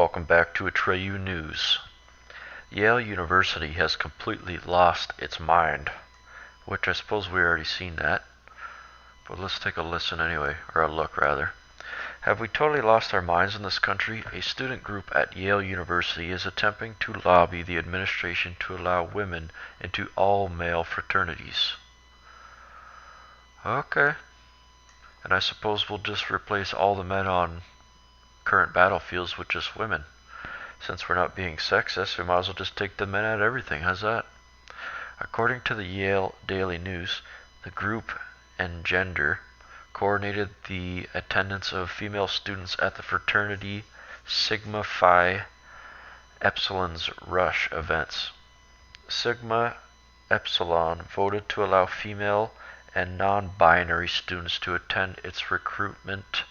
welcome back to Atreyu News. Yale University has completely lost its mind, which I suppose we already seen that, but let's take a listen anyway, or a look rather. Have we totally lost our minds in this country? A student group at Yale University is attempting to lobby the administration to allow women into all male fraternities. Okay. And I suppose we'll just replace all the men on current battlefields with just women. Since we're not being sexist, we might as well just take the men out of everything. How's that? According to the Yale Daily News, the group and gender coordinated the attendance of female students at the fraternity Sigma Phi Epsilon's Rush events. Sigma Epsilon voted to allow female and non-binary students to attend its recruitment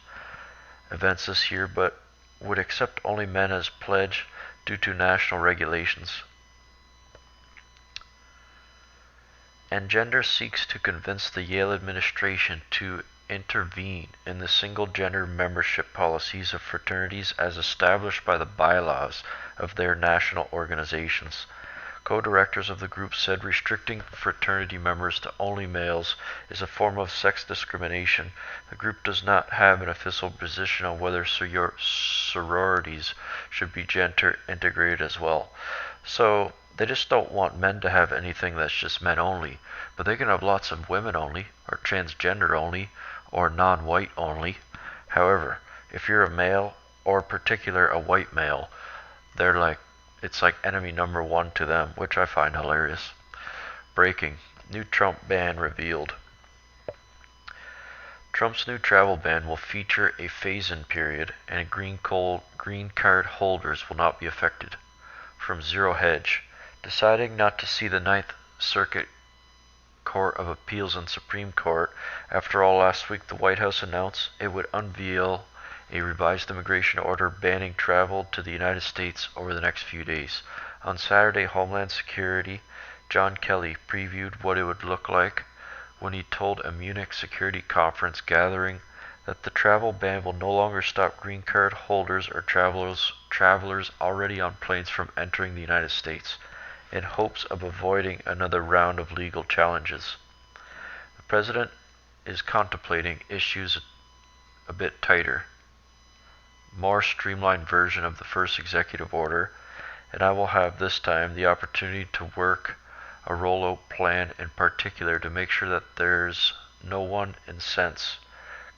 events this year, but would accept only men as pledge due to national regulations. And Gender seeks to convince the Yale administration to intervene in the single-gender membership policies of fraternities as established by the bylaws of their national organizations. Co-directors of the group said restricting fraternity members to only males is a form of sex discrimination. The group does not have an official position on whether sororities should be gender integrated as well. So they just don't want men to have anything that's just men only, but they can have lots of women only, or transgender only, or non-white only. However, if you're a male, or particular a white male, it's like enemy number one to them, which I find hilarious. Breaking. New Trump ban revealed. Trump's new travel ban will feature a phase-in period, and green card holders will not be affected. From Zero Hedge. Deciding not to see the Ninth Circuit Court of Appeals and Supreme Court, after all, last week the White House announced it would unveil a revised immigration order banning travel to the United States over the next few days. On Saturday, Homeland Security John Kelly previewed what it would look like when he told a Munich security conference gathering that the travel ban will no longer stop green card holders or travelers already on planes from entering the United States, in hopes of avoiding another round of legal challenges. The president is contemplating issues a bit tighter, more streamlined version of the first executive order, and I will have this time the opportunity to work a rollout plan in particular to make sure that there's no one in sense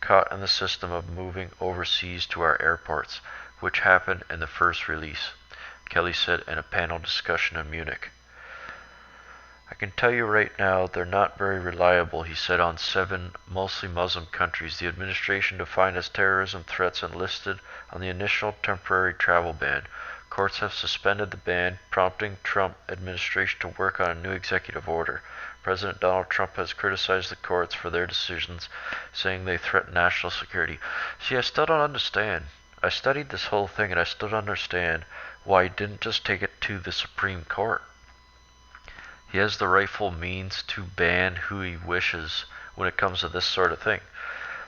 caught in the system of moving overseas to our airports, which happened in the first release, Kelly said in a panel discussion in Munich. I can tell you right now they're not very reliable, he said. On 7 mostly Muslim countries the administration defined as terrorism threats and listed on the initial temporary travel ban. Courts have suspended the ban, prompting Trump administration to work on a new executive order. President Donald Trump has criticized the courts for their decisions, saying they threaten national security. See, I still don't understand. I studied this whole thing and I still don't understand why he didn't just take it to the Supreme Court. He has the rightful means to ban who he wishes when it comes to this sort of thing.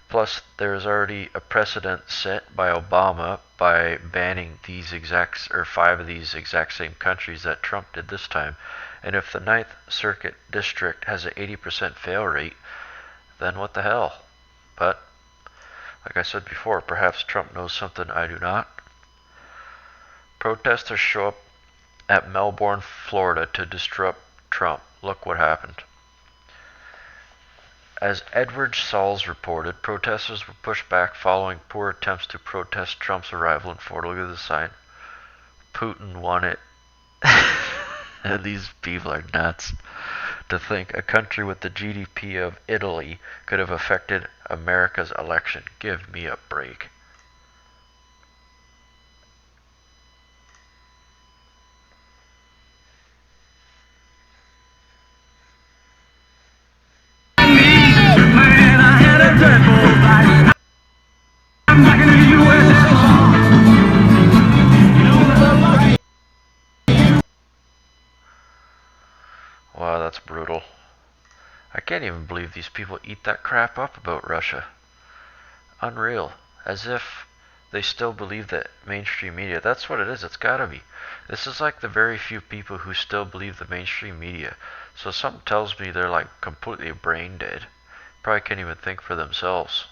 Plus, there is already a precedent set by Obama by banning 5 of these exact same countries that Trump did this time. And if the Ninth Circuit District has an 80% fail rate, then what the hell? But, like I said before, perhaps Trump knows something I do not. Protesters show up at Melbourne, Florida to disrupt Trump. Look what happened. As Edward Sauls reported, protesters were pushed back following poor attempts to protest Trump's arrival in Florida. Look at the sign. Putin won it. These people are nuts. To think a country with the GDP of Italy could have affected America's election. Give me a break. Wow, that's brutal. I can't even believe these people eat that crap up about Russia. Unreal. As if they still believe that mainstream media, that's what it is, it's gotta be. This is like the very few people who still believe the mainstream media. So something tells me they're like completely brain dead. Probably can't even think for themselves.